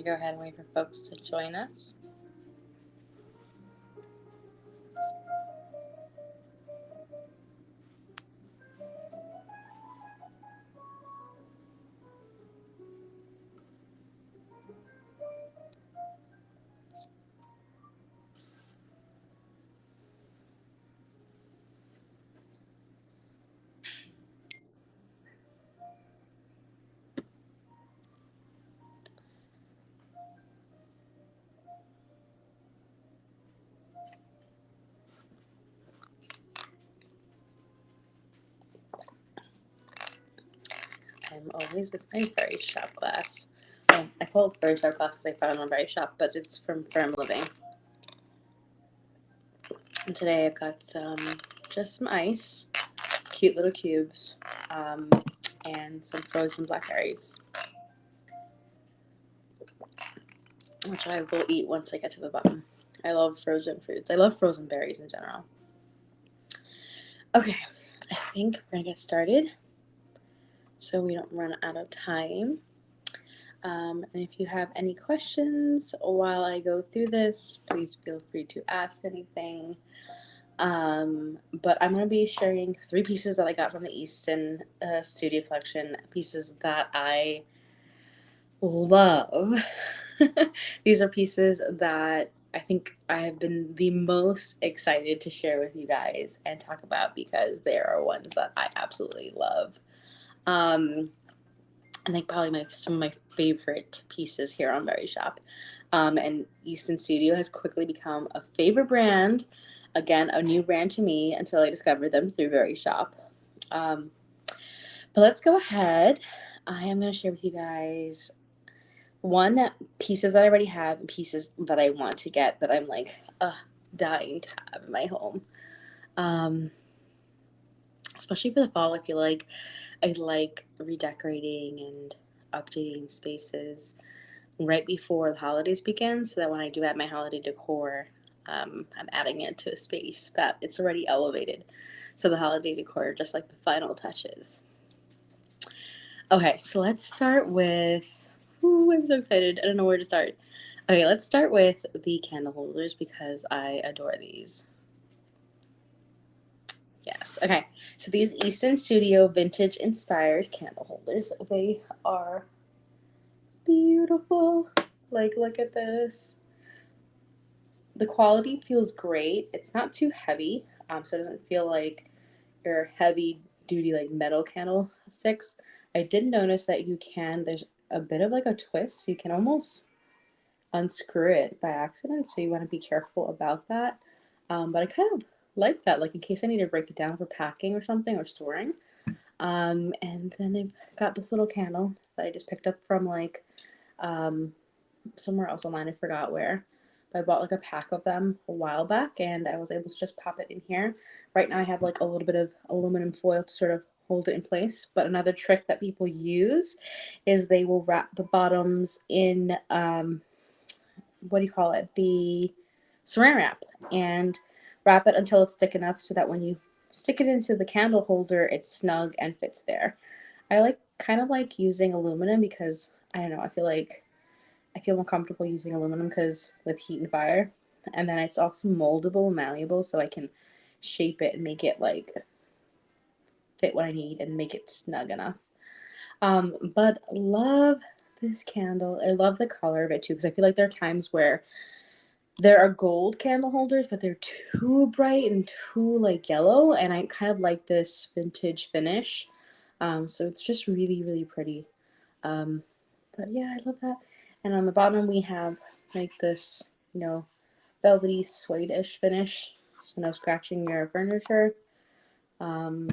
gonna go ahead and wait for folks to join us. I'm always with my Verishop glass. Oh, I call it Verishop glass because I found it on Verishop, but it's from Firm Living. And today I've got just some ice, cute little cubes, and some frozen blackberries, which I will eat once I get to the bottom. I love frozen foods. I love frozen berries in general. Okay, I think we're gonna get started so we don't run out of time. And if you have any questions while I go through this, please feel free to ask anything. But I'm going to be sharing 3 pieces that I got from the Easton Studio collection, pieces that I love. These are pieces that I think I have been the most excited to share with you guys and talk about because they are ones that I absolutely love. I think probably some of my favorite pieces here on Verishop. And Easton Studio has quickly become a favorite brand. Again, a new brand to me until I discovered them through Verishop. But let's go ahead. I am going to share with you guys pieces that I already have and pieces that I want to get that I'm like dying to have in my home. Especially for the fall, I feel like I like redecorating and updating spaces right before the holidays begin, so that when I do add my holiday decor, I'm adding it to a space that it's already elevated. So the holiday decor are just like the final touches. Okay, so let's start with, I'm so excited. I don't know where to start. Okay, let's start with the candle holders because I adore these. Yes, okay. So these Easton Studio vintage inspired candle holders, they are beautiful. Like, look at this. The quality feels great. It's not too heavy, so it doesn't feel like your heavy duty like metal candlesticks. I did notice that there's a bit of like a twist. So you can almost unscrew it by accident, so you want to be careful about that. But I kind of like that, like in case I need to break it down for packing or something or storing. And then I've got this little candle that I just picked up from like somewhere else online. I forgot where. I bought like a pack of them a while back and I was able to just pop it in here. Right now I have like a little bit of aluminum foil to sort of hold it in place. But another trick that people use is they will wrap the bottoms in, what do you call it? The saran wrap, and wrap it until it's thick enough so that when you stick it into the candle holder, it's snug and fits there. I kind of like using aluminum because I don't know, I feel more comfortable using aluminum because with heat and fire. And then it's also moldable and malleable, so I can shape it and make it like fit what I need and make it snug enough. But love this candle. I love the color of it too because I feel like there are times where there are gold candle holders, but they're too bright and too like yellow, and I kind of like this vintage finish. So it's just really, really pretty. But yeah, I love that. And on the bottom we have like this, velvety suede-ish finish, so no scratching your furniture. Um,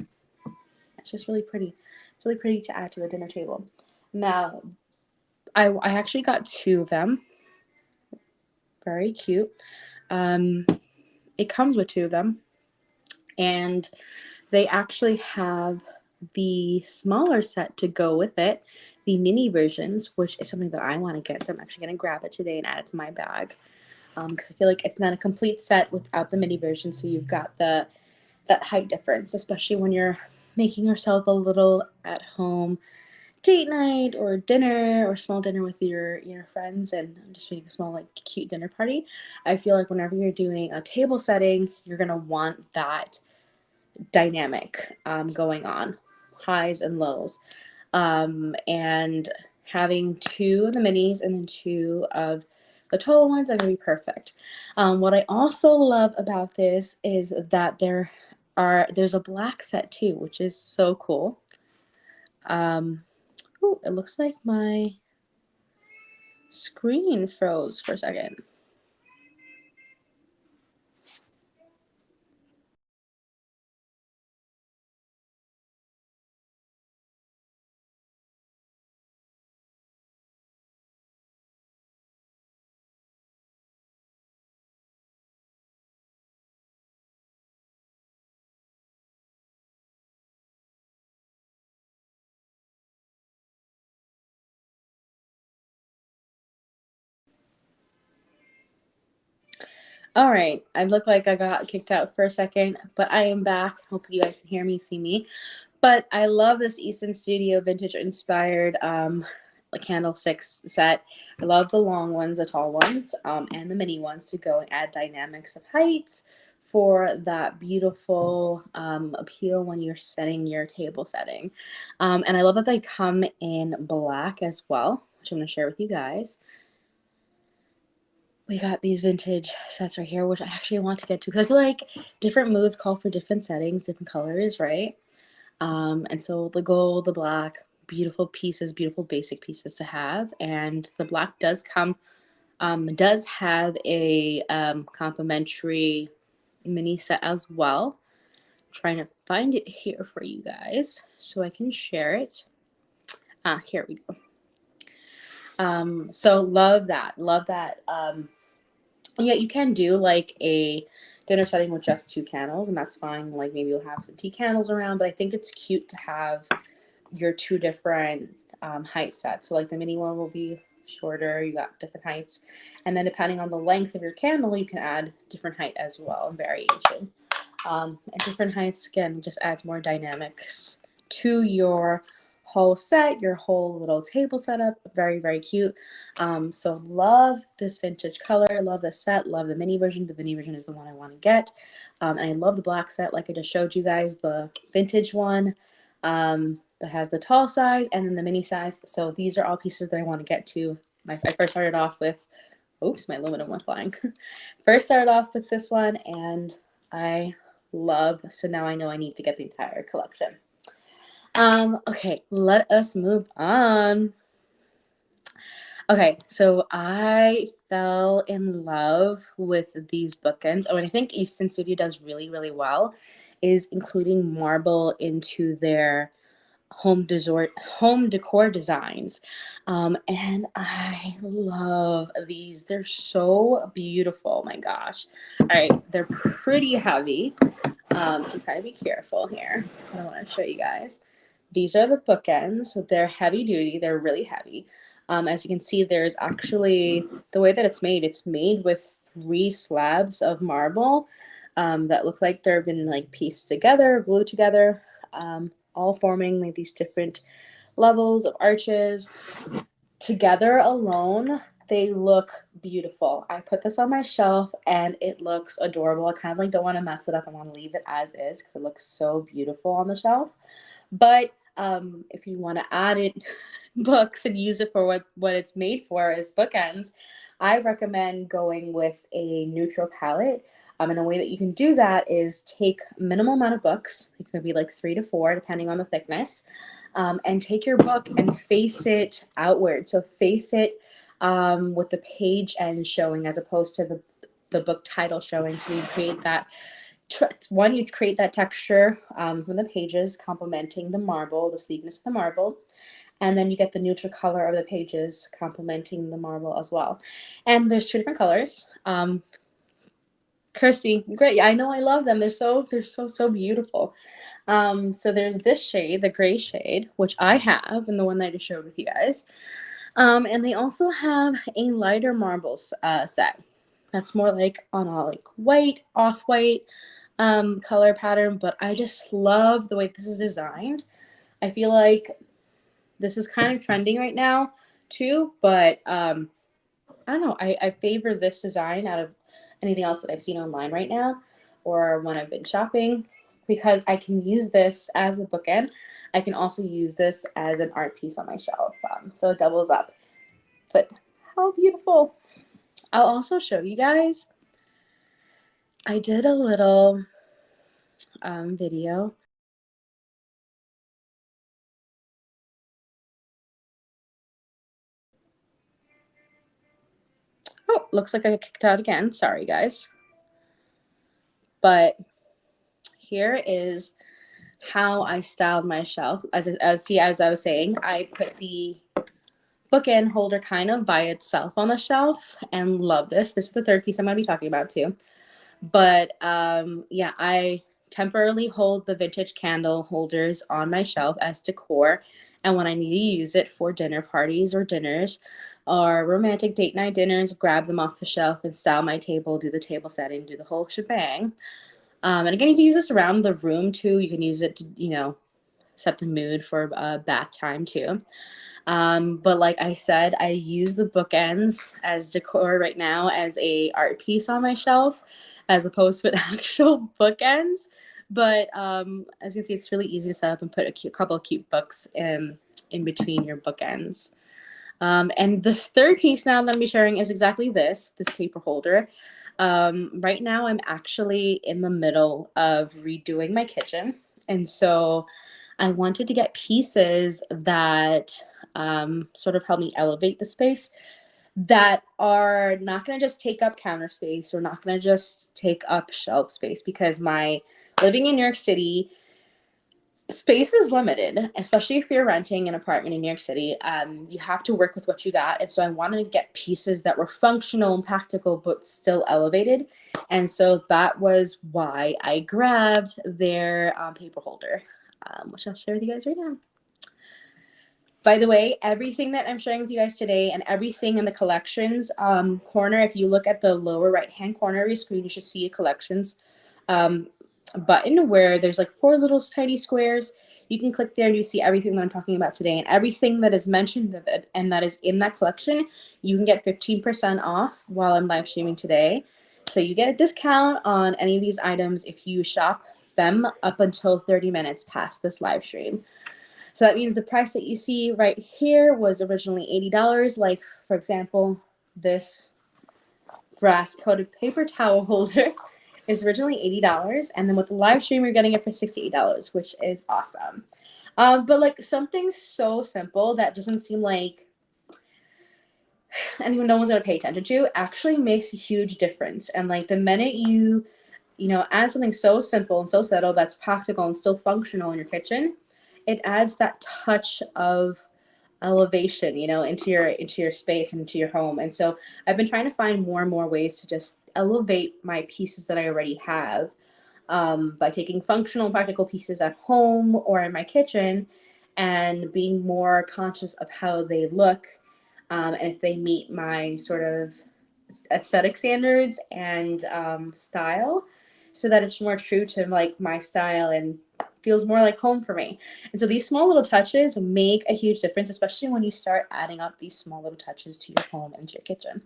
it's just really pretty. It's really pretty to add to the dinner table. Now, I actually got 2 of them. Very cute. It comes with 2 of them, and they actually have the smaller set to go with it, the mini versions, which is something that I want to get. So I'm actually going to grab it today and add it to my bag because I feel like it's not a complete set without the mini version. So you've got that height difference, especially when you're making yourself a little at home date night or dinner or small dinner with your friends and just making a small like cute dinner party, I feel like whenever you're doing a table setting, you're gonna want that dynamic going on, highs and lows, and having two of the minis and then two of the tall ones are gonna be perfect. What I also love about this is that there's a black set too, which is so cool. Oh, it looks like my screen froze for a second. All right, I look like I got kicked out for a second, but I am back. Hopefully you guys can hear me, see me. But I love this Easton Studio vintage inspired like candlesticks set. I love the long ones, the tall ones, and the mini ones to go and add dynamics of heights for that beautiful appeal when you're setting your table setting. And I love that they come in black as well, which I'm going to share with you guys. We got these vintage sets right here, which I actually want to get to because I feel like different moods call for different settings, different colors, right? And so the gold, the black, beautiful pieces, beautiful basic pieces to have. And the black does have a complimentary mini set as well. I'm trying to find it here for you guys so I can share it. Here we go. So love that. Love that. Yeah, you can do like a dinner setting with just two candles, and that's fine. Like maybe you'll have some tea candles around, but I think it's cute to have your two different height sets. So like the mini one will be shorter, you got different heights. And then depending on the length of your candle, you can add different height as well, variation. And different heights, again, just adds more dynamics to your whole set, your whole little table setup. Very, very cute. So love this vintage color, love the set, love the mini version. The mini version is the one I want to get. And I love the black set, like I just showed you guys, the vintage one that has the tall size and then the mini size. So these are all pieces that I want to get to. I first started off with, oops, my aluminum went flying. First started off with this one and I love, so now I know I need to get the entire collection. Okay, let us move on. Okay, so I fell in love with these bookends. Oh, and I think Easton Studio does really, really well is including marble into their home decor designs. And I love these. They're so beautiful. My gosh. All right, they're pretty heavy. So try to be careful here. I want to show you guys. These are the bookends. They're heavy duty. They're really heavy. As you can see, there's actually the way that it's made with three slabs of marble that look like they've been like pieced together, glued together, all forming like these different levels of arches. Together alone, they look beautiful. I put this on my shelf and it looks adorable. I kind of like don't want to mess it up. I want to leave it as is because it looks so beautiful on the shelf. But if you want to add it books and use it for what it's made for as bookends, I recommend going with a neutral palette. And a way that you can do that is take minimal amount of books. It could be like 3 to 4, depending on the thickness, and take your book and face it outward. So face it with the page end showing as opposed to the book title showing. So you create that one, you create that texture from the pages, complementing the marble, the sleekness of the marble. And then you get the neutral color of the pages complementing the marble as well. And there's two different colors. Kirsty, great. I know I love them. They're so beautiful. So there's this shade, the gray shade, which I have, and the one that I just showed with you guys. And they also have a lighter marbles set. That's more like on a like white, off-white color pattern, but I just love the way this is designed. I feel like This is kind of trending right now too, but I don't know. I favor this design out of anything else that I've seen online right now or when I've been shopping because I can use this as a bookend. I can also use this as an art piece on my shelf. So it doubles up. But how beautiful. I'll also show you guys. I did a little video. Oh, looks like I got kicked out again. Sorry, guys. But here is how I styled my shelf. As I was saying, I put the bookend holder kind of by itself on the shelf and love this. This is the third piece I'm going to be talking about too. But yeah, I temporarily hold the vintage candle holders on my shelf as decor. And when I need to use it for dinner parties or dinners or romantic date night dinners, grab them off the shelf and style my table, do the table setting, do the whole shebang. And again, you can use this around the room too. You can use it to, set the mood for bath time too. But like I said, I use the bookends as decor right now as a art piece on my shelf, as opposed to actual bookends. But as you can see, it's really easy to set up and put a couple of cute books in between your bookends. And this third piece now that I'm be sharing is exactly this paper holder. Right now, I'm actually in the middle of redoing my kitchen. And so I wanted to get pieces that sort of help me elevate the space that are not going to just take up counter space or not going to just take up shelf space because my living in New York City, space is limited, especially if you're renting an apartment in New York City. You have to work with what you got. And so I wanted to get pieces that were functional and practical, but still elevated. And so that was why I grabbed their paper holder, which I'll share with you guys right now. By the way, everything that I'm sharing with you guys today and everything in the collections corner, if you look at the lower right-hand corner of your screen, you should see a collections button where there's like 4 little tiny squares. You can click there and you see everything that I'm talking about today, and everything that is mentioned and that is in that collection, you can get 15% off while I'm live streaming today. So you get a discount on any of these items if you shop them up until 30 minutes past this live stream. So that means the price that you see right here was originally $80. Like, for example, this brass coated paper towel holder is originally $80. And then with the live stream, you're getting it for $68, which is awesome. But like something so simple that doesn't seem like no one's going to pay attention to actually makes a huge difference. And like the minute you add something so simple and so subtle that's practical and still functional in your kitchen, it adds that touch of elevation, into your space and into your home. And so I've been trying to find more and more ways to just elevate my pieces that I already have by taking functional and practical pieces at home or in my kitchen and being more conscious of how they look and if they meet my sort of aesthetic standards and style, so that it's more true to like my style and feels more like home for me. And so these small little touches make a huge difference, especially when you start adding up these small little touches to your home and to your kitchen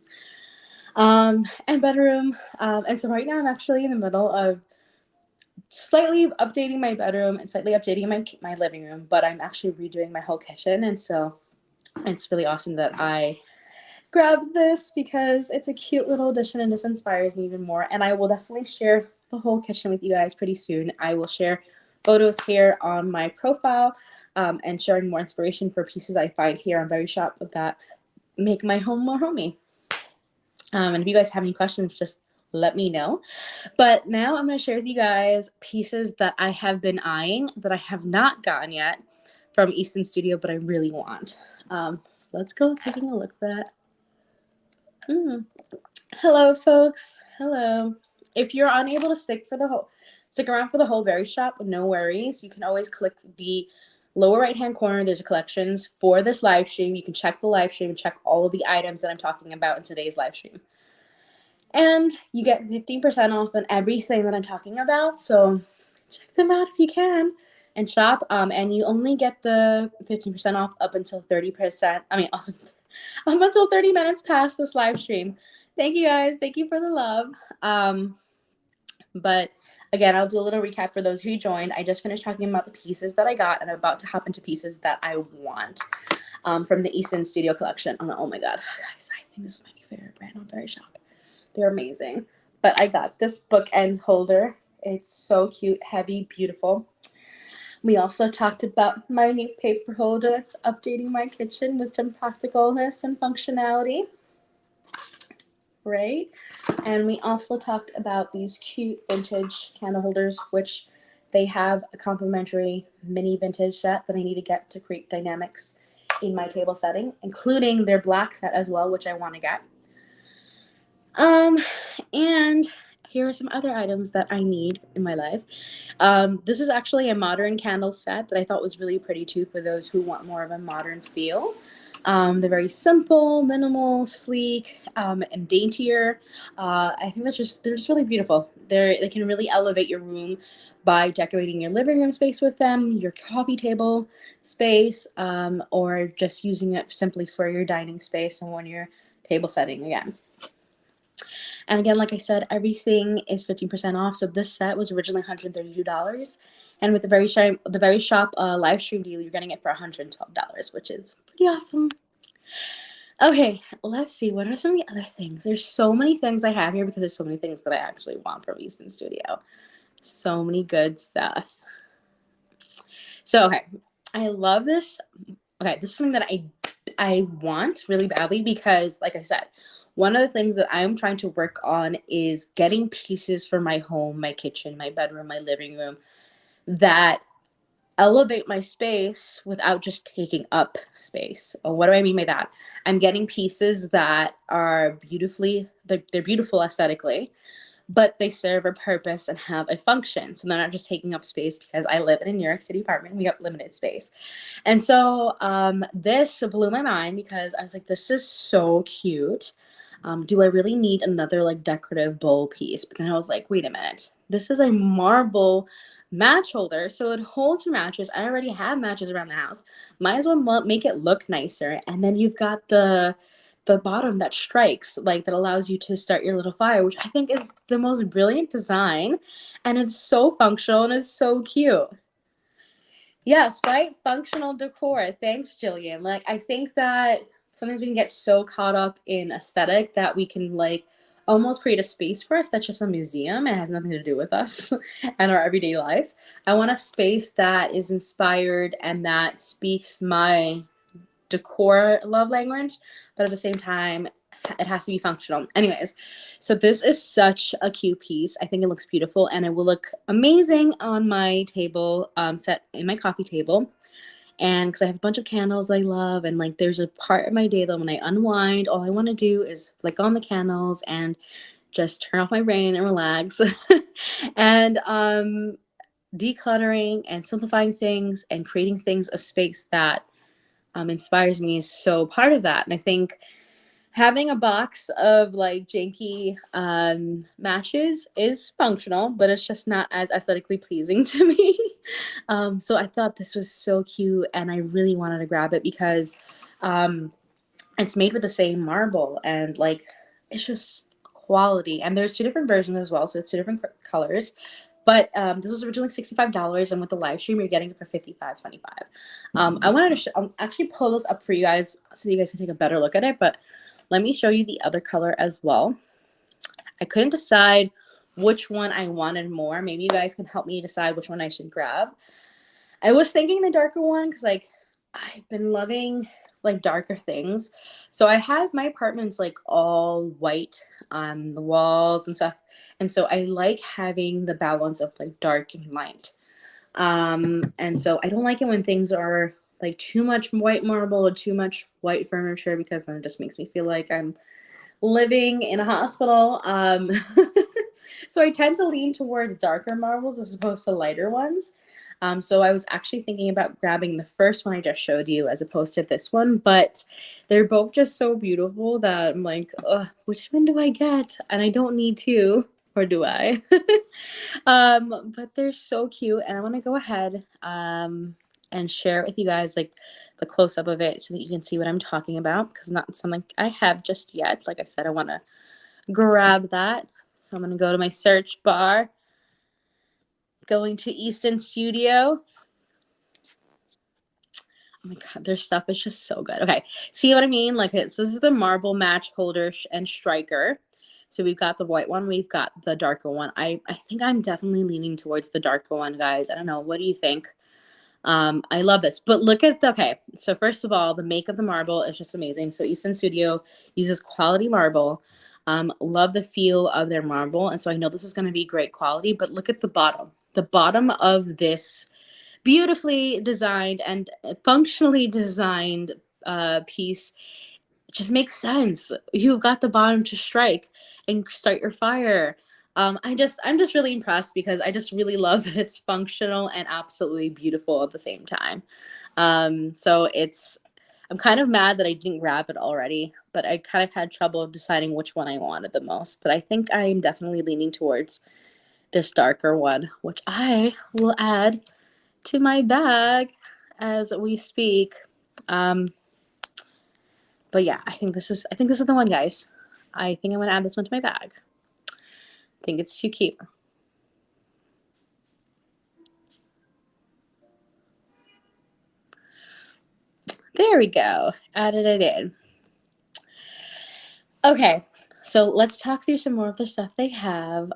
and bedroom. And so right now I'm actually in the middle of slightly updating my bedroom and slightly updating my living room, but I'm actually redoing my whole kitchen. And so it's really awesome that I grabbed this because it's a cute little addition and this inspires me even more. And I will definitely share the whole kitchen with you guys pretty soon. I will share photos here on my profile and sharing more inspiration for pieces I find here on Verishop that make my home more homey. And if you guys have any questions, just let me know. But now I'm going to share with you guys pieces that I have been eyeing that I have not gotten yet from Easton Studio, but I really want. So let's go taking a look at that. Hello, folks. Hello. If you're unable to stick around for the whole Verishop, no worries. You can always click the lower right-hand corner. There's a collections for this live stream. You can check the live stream and check all of the items that I'm talking about in today's live stream. And you get 15% off on everything that I'm talking about. So check them out if you can. and shop. And you only get the 15% off up until 30%. I mean, also up until 30 minutes past this live stream. Thank you guys. Thank you for the love. But again, I'll do a little recap for those who joined. I just finished talking about the pieces that I got, and I'm about to hop into pieces that I want from the Easton Studio collection. Oh my God, guys, I think this is my new favorite brand on Verishop. They're amazing. But I got this bookend holder. It's so cute, heavy, beautiful. We also talked about my new paper holder that's updating my kitchen with some practicalness and functionality. Right? And we also talked about these cute vintage candle holders, which they have a complimentary mini vintage set that I need to get to create dynamics in my table setting, including their black set as well, which I want to get. And here are some other items that I need in my life. This is actually a modern candle set that I thought was really pretty too for those who want more of a modern feel. They're very simple, minimal, sleek, and daintier. I think they're just really beautiful. They can really elevate your room by decorating your living room space with them, your coffee table space, or just using it simply for your dining space and when you're table setting again. And again, like I said, everything is 15% off. So this set was originally $132. And with the Verishop live stream deal, you're getting it for $112, which is pretty awesome. Okay, let's see. What are some of the other things? There's so many things I have here because there's so many things that I actually want from Easton Studio. So many good stuff. So, okay, I love this. Okay, this is something that I want really badly because, like I said, one of the things that I'm trying to work on is getting pieces for my home, my kitchen, my bedroom, my living room that elevate my space without just taking up space. What do I mean by that? I'm getting pieces that are they're beautiful aesthetically, but they serve a purpose and have a function. So they're not just taking up space because I live in a New York City apartment. We have limited space. And so this blew my mind because I was like, this is so cute. Do I really need another like decorative bowl piece? But then I was like, wait a minute. This is a marble match holder. So it holds your matches. I already have matches around the house. Might as well make it look nicer. And then you've got the bottom that strikes, like that allows you to start your little fire, which I think is the most brilliant design. And it's so functional and it's so cute. Yes, right? Functional decor. Thanks, Jillian. Like, I think that sometimes we can get so caught up in aesthetic that we can, like, almost create a space for us that's just a museum. It has nothing to do with us and our everyday life. I want a space that is inspired and that speaks my decor love language, but at the same time, it has to be functional. Anyways, so this is such a cute piece. I think it looks beautiful and it will look amazing on my table, set in my coffee table. And because I have a bunch of candles I love, and like there's a part of my day that when I unwind, all I want to do is flick on the candles and just turn off my brain and relax. And decluttering and simplifying things and creating things a space that inspires me is so part of that. And I think having a box of like janky matches is functional, but it's just not as aesthetically pleasing to me. So I thought this was so cute and I really wanted to grab it because it's made with the same marble and like it's just quality. And there's two different versions as well, so it's two different colors. But this was originally $65, and with the live stream, you're getting it for $55.25. I wanted to I'll actually pull this up for you guys so you guys can take a better look at it. But let me show you the other color as well. I couldn't decide which one I wanted more. Maybe you guys can help me decide which one I should grab. I was thinking the darker one because like I've been loving like darker things. So I have my apartment's like all white on the walls and stuff. And so I like having the balance of like dark and light. And so I don't like it when things are like too much white marble or too much white furniture because then it just makes me feel like I'm living in a hospital. So I tend to lean towards darker marbles as opposed to lighter ones. So I was actually thinking about grabbing the first one I just showed you as opposed to this one, but they're both just so beautiful that I'm like, which one do I get? And I don't need two. Or do I? But they're so cute, and I want to go ahead and share it with you guys, like the close up of it, so that you can see what I'm talking about, because not something I have just yet. Like I said, I want to grab that. So I'm gonna go to my search bar, going to Easton Studio. Oh my god, their stuff is just so good. Okay, see what I mean? Like this is the marble match holder and striker. So we've got the white one, we've got the darker one. I think I'm definitely leaning towards the darker one, guys. I don't know. What do you think? I love this. But look at the, okay, so first of all, the make of the marble is just amazing. So Easton Studio uses quality marble. Love the feel of their marble. And so I know this is going to be great quality, but look at the bottom. The bottom of this beautifully designed and functionally designed piece just makes sense. You got the bottom to strike and start your fire. I'm just really impressed because I just really love that it's functional and absolutely beautiful at the same time. So it's I'm kind of mad that I didn't grab it already, but I kind of had trouble deciding which one I wanted the most. But I think I'm definitely leaning towards this darker one, which I will add to my bag as we speak. Um, but yeah, I think this is the one, guys. I think I'm gonna add this one to my bag. I think it's too cute. There we go. Added it in. Okay, so let's talk through some more of the stuff they have.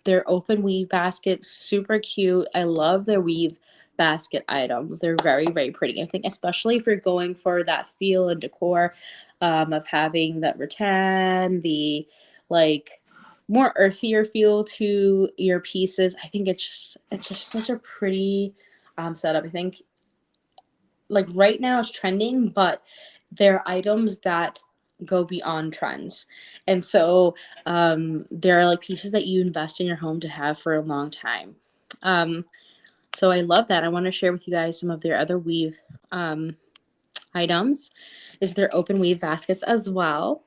Their open weave baskets, super cute. I love their weave basket items. They're very, very pretty. I think especially if you're going for that feel and decor of having that rattan, the like more earthier feel to your pieces. I think it's just such a pretty setup. I think like right now it's trending, but they're items that go beyond trends. And so there are like pieces that you invest in your home to have for a long time. Um, so I love that. I want to share with you guys some of their other weave items. Is their open weave baskets as well.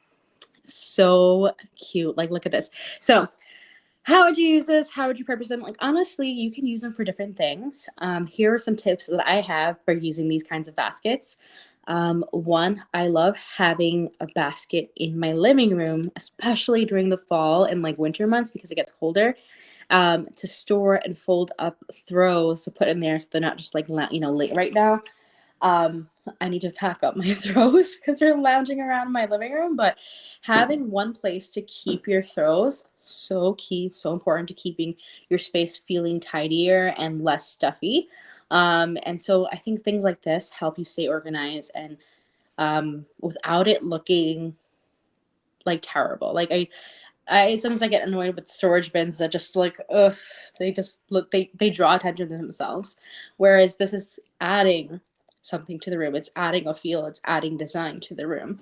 So cute. Like, look at this. So how would you use this? How would you purpose them? Like, honestly, you can use them for different things. Here are some tips that I have for using these kinds of baskets. One, I love having a basket in my living room, especially during the fall and like winter months because it gets colder, to store and fold up throws to put in there so they're not just like, late right now. um, I need to pack up my throws because they're lounging around my living room. But having one place to keep your throws, so key, so important to keeping your space feeling tidier and less stuffy. And so I think things like this help you stay organized and without it looking like terrible. Like I sometimes I get annoyed with storage bins that just like ugh, they just look they draw attention to themselves. Whereas this is adding something to the room. It's adding a feel, it's adding design to the room.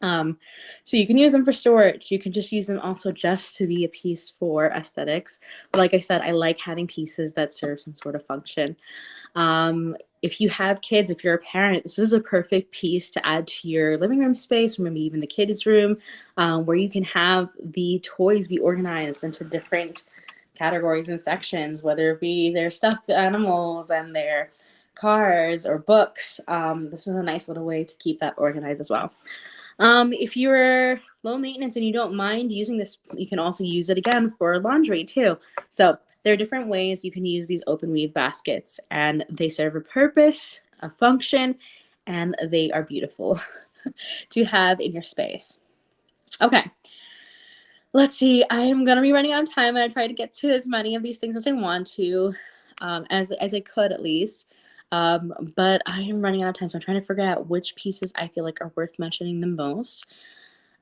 Um, so you can use them for storage. You can just use them also just to be a piece for aesthetics. But like I said, I like having pieces that serve some sort of function. If you have kids, if you're a parent, this is a perfect piece to add to your living room space, or maybe even the kids' room, where you can have the toys be organized into different categories and sections, whether it be their stuffed animals and their cars or books. This is a nice little way to keep that organized as well. If you're low maintenance and you don't mind using this, you can also use it again for laundry too. So there are different ways you can use these open weave baskets, and they serve a purpose, a function, and they are beautiful to have in your space. Okay, let's see. I am gonna be running out of time, and I try to get to as many of these things as I want to, as I could at least. But I am running out of time, so I'm trying to figure out which pieces I feel like are worth mentioning the most.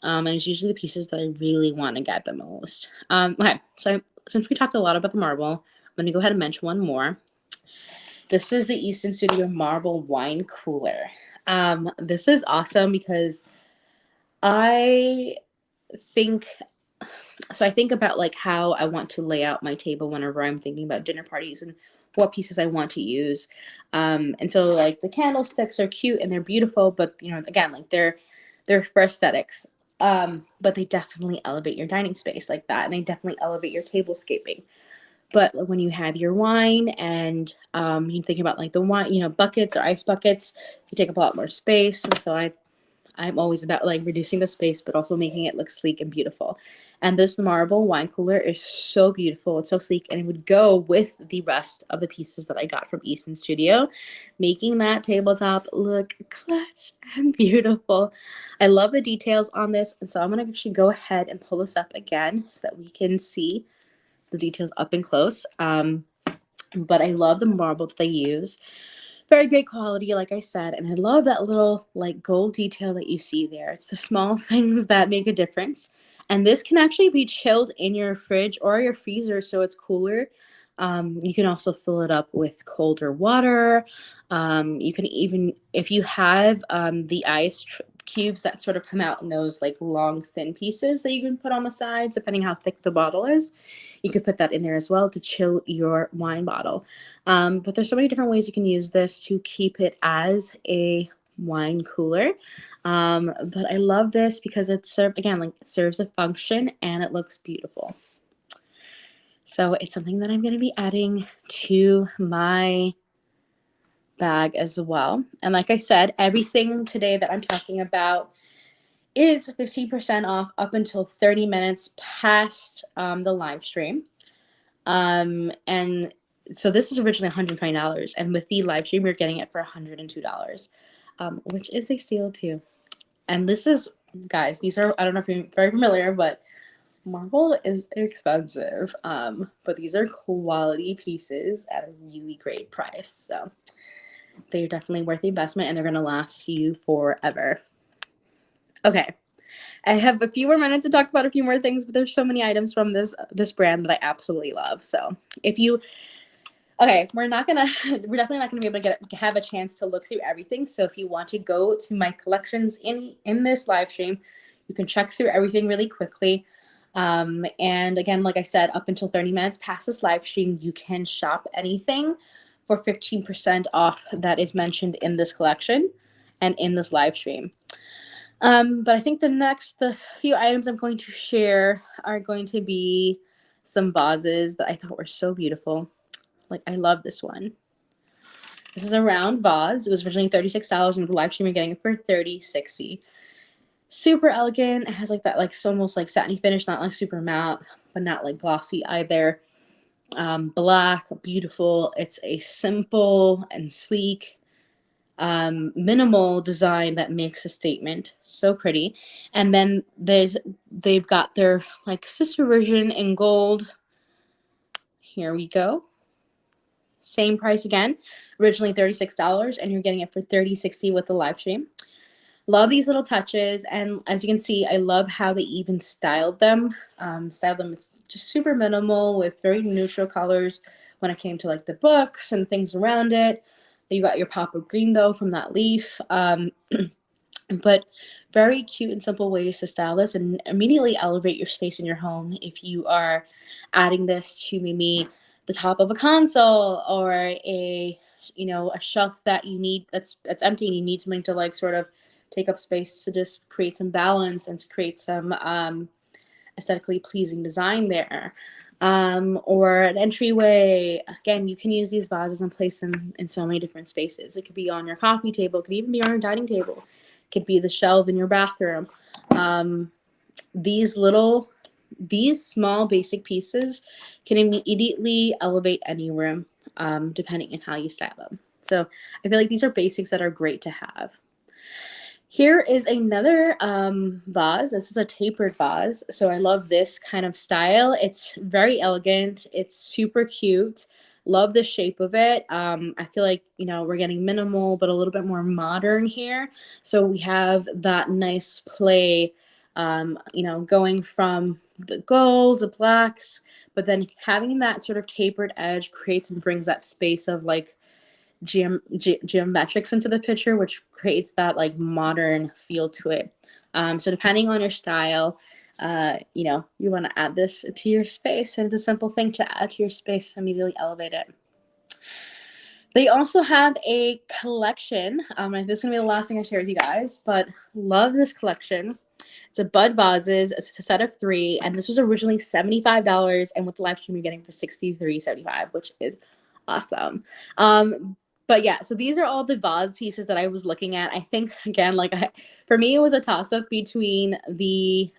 And it's usually the pieces that I really want to get the most. Okay, so since we talked a lot about the marble, I'm going to go ahead and mention one more. This is the Easton Studio Marble Wine Cooler. This is awesome because I think I think about like how I want to lay out my table whenever I'm thinking about dinner parties and what pieces I want to use. And so like the candlesticks are cute and they're beautiful, but again, like they're for aesthetics. But they definitely elevate your dining space like that, and they definitely elevate your tablescaping. But when you have your wine and you think about like the wine, buckets or ice buckets, you take up a lot more space. And so I'm always about like reducing the space, but also making it look sleek and beautiful. And this marble wine cooler is so beautiful. It's so sleek, and it would go with the rest of the pieces that I got from Easton Studio, making that tabletop look clutch and beautiful. I love the details on this. And so I'm going to actually go ahead and pull this up again so that we can see the details up and close. But I love the marble that they use. Very great quality, like I said, and I love that little like gold detail that you see there. It's the small things that make a difference. And this can actually be chilled in your fridge or your freezer so it's cooler. You can also fill it up with colder water. You can even, if you have the cubes that sort of come out in those like long, thin pieces that you can put on the sides, depending how thick the bottle is, you could put that in there as well to chill your wine bottle. But there's so many different ways you can use this to keep it as a wine cooler. But I love this because it serves a function and it looks beautiful. So it's something that I'm going to be adding to my bag as well. And like I said, everything today that I'm talking about is 15% off up until 30 minutes past the live stream. And so this is originally $120, and with the live stream, you're getting it for $102, which is a steal too. And this is, guys, these are, I don't know if you're very familiar, but marble is expensive. But these are quality pieces at a really great price. So they're definitely worth the investment, and they're going to last you forever. Okay. I have a few more minutes to talk about a few more things, but there's so many items from this brand that I absolutely love. So if you Okay, we're definitely not gonna be able to have a chance to look through everything. So if you want to go to my collections in this live stream, you can check through everything really quickly. And again, like I said, up until 30 minutes past this live stream, you can shop anything for 15% off that is mentioned in this collection and in this live stream. But I think the few items I'm going to share are going to be some vases that I thought were so beautiful. Like, I love this one. This is a round vase. It was originally $36, and with the live stream, you're getting it for $30.60. Super elegant. It has like that, like, so almost like satiny finish, not like super matte, but not like glossy either. Black, beautiful. It's a simple and sleek, minimal design that makes a statement. So pretty. And then they've got their like sister version in gold. Here we go. Same price again, originally $36, and you're getting it for $30.60 with the live stream. Love these little touches, and as you can see, I love how they even styled them. It's just super minimal with very neutral colors when it came to like the books and things around it. You got your pop of green though from that leaf. But very cute and simple ways to style this and immediately elevate your space in your home if you are adding this to maybe the top of a console or a shelf that you need that's empty and you need something to like sort of take up space to just create some balance and to create some aesthetically pleasing design there. Or an entryway. Again, you can use these vases and place them in so many different spaces. It could be on your coffee table, it could even be on your dining table, it could be the shelf in your bathroom. These small basic pieces can immediately elevate any room, depending on how you style them. So I feel like these are basics that are great to have. Here is another vase. This is a tapered vase. So I love this kind of style. It's very elegant. It's super cute. Love the shape of it. I feel like, we're getting minimal, but a little bit more modern here. So we have that nice play, going from the golds, the blacks, but then having that sort of tapered edge creates and brings that space of like geometrics into the picture, which creates that like modern feel to it. So depending on your style, you want to add this to your space, and it's a simple thing to add to your space to immediately elevate it. They also have a collection. And this is gonna be the last thing I share with you guys, but love this collection. It's a bud vases. It's a set of 3, and this was originally $75, and with the live stream you're getting for $63.75, which is awesome. But yeah, so these are all the vase pieces that I was looking at. I think again, like for me, it was a toss up between the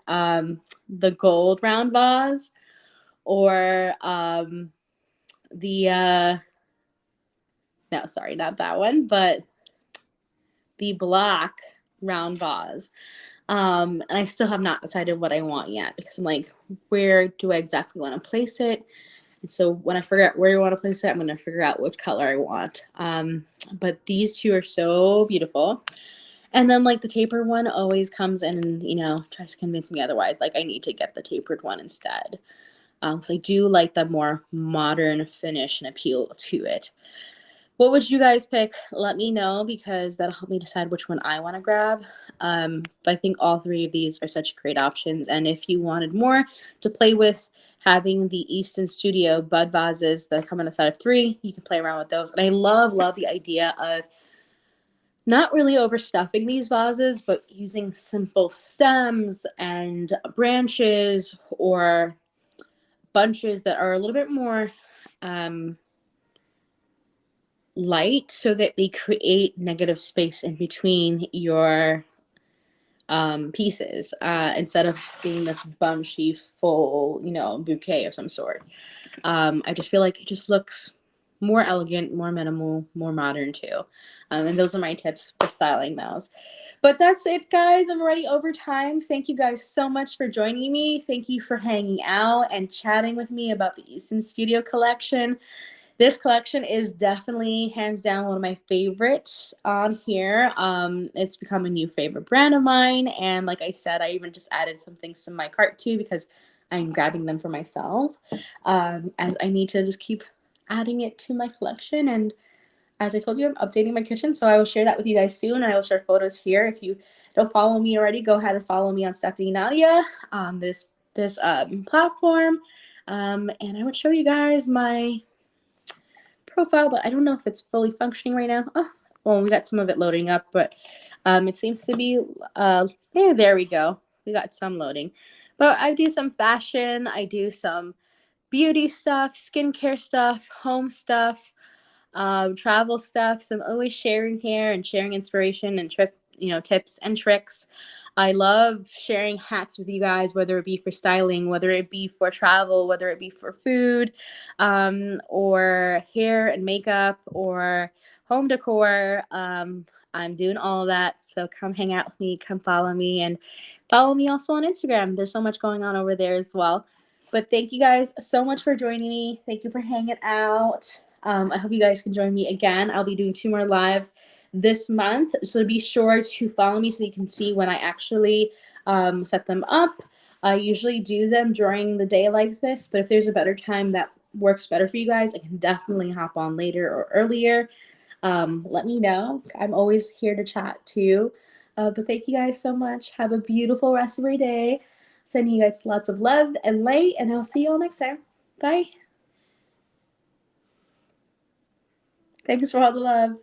gold round vase or the no, sorry, not that one, but the black round vase. And I still have not decided what I want yet because I'm like, where do I exactly want to place it? And so when I figure out where I want to place it, I'm going to figure out which color I want. But these two are so beautiful. And then like the tapered one always comes in and, you know, tries to convince me otherwise. Like I need to get the tapered one instead. So I do like the more modern finish and appeal to it. What would you guys pick? Let me know because that'll help me decide which one I want to grab. But I think all 3 of these are such great options. And if you wanted more to play with, having the Easton Studio bud vases that come in a set of 3, you can play around with those. And I love the idea of not really overstuffing these vases, but using simple stems and branches or bunches that are a little bit more light so that they create negative space in between your pieces instead of being this bunchy full, you know, bouquet of some sort. I just feel like it just looks more elegant, more minimal, more modern too. And those are my tips for styling those. But that's it, guys. I'm already over time. Thank you guys so much for joining me. Thank you for hanging out and chatting with me about the Easton Studio collection. This collection is definitely hands down one of my favorites on here. It's become a new favorite brand of mine. And like I said, I even just added some things to my cart too because I'm grabbing them for myself. As I need to just keep adding it to my collection. And as I told you, I'm updating my kitchen. So I will share that with you guys soon. I will share photos here. If you don't follow me already, go ahead and follow me on Stephanie Nadia on this platform. And I would show you guys my profile, but I don't know if it's fully functioning right now. Oh, well, we got some of it loading up, but it seems to be, there we go. We got some loading. But I do some fashion, I do some beauty stuff, skincare stuff, home stuff, travel stuff. So I'm always sharing here and sharing inspiration and tips and tricks. I love sharing hacks with you guys, whether it be for styling, whether it be for travel, whether it be for food, or hair and makeup, or home decor. I'm doing all of that. So come hang out with me, come follow me, and follow me also on Instagram. There's so much going on over there as well. But thank you guys so much for joining me. Thank you for hanging out. I hope you guys can join me again. I'll be doing 2 more lives this month. So be sure to follow me so you can see when I actually set them up. I usually do them during the day like this, but if there's a better time that works better for you guys, I can definitely hop on later or earlier. Let me know. I'm always here to chat too. But thank you guys so much. Have a beautiful rest of your day. Sending you guys lots of love and light, and I'll see you all next time. Bye. Thanks for all the love.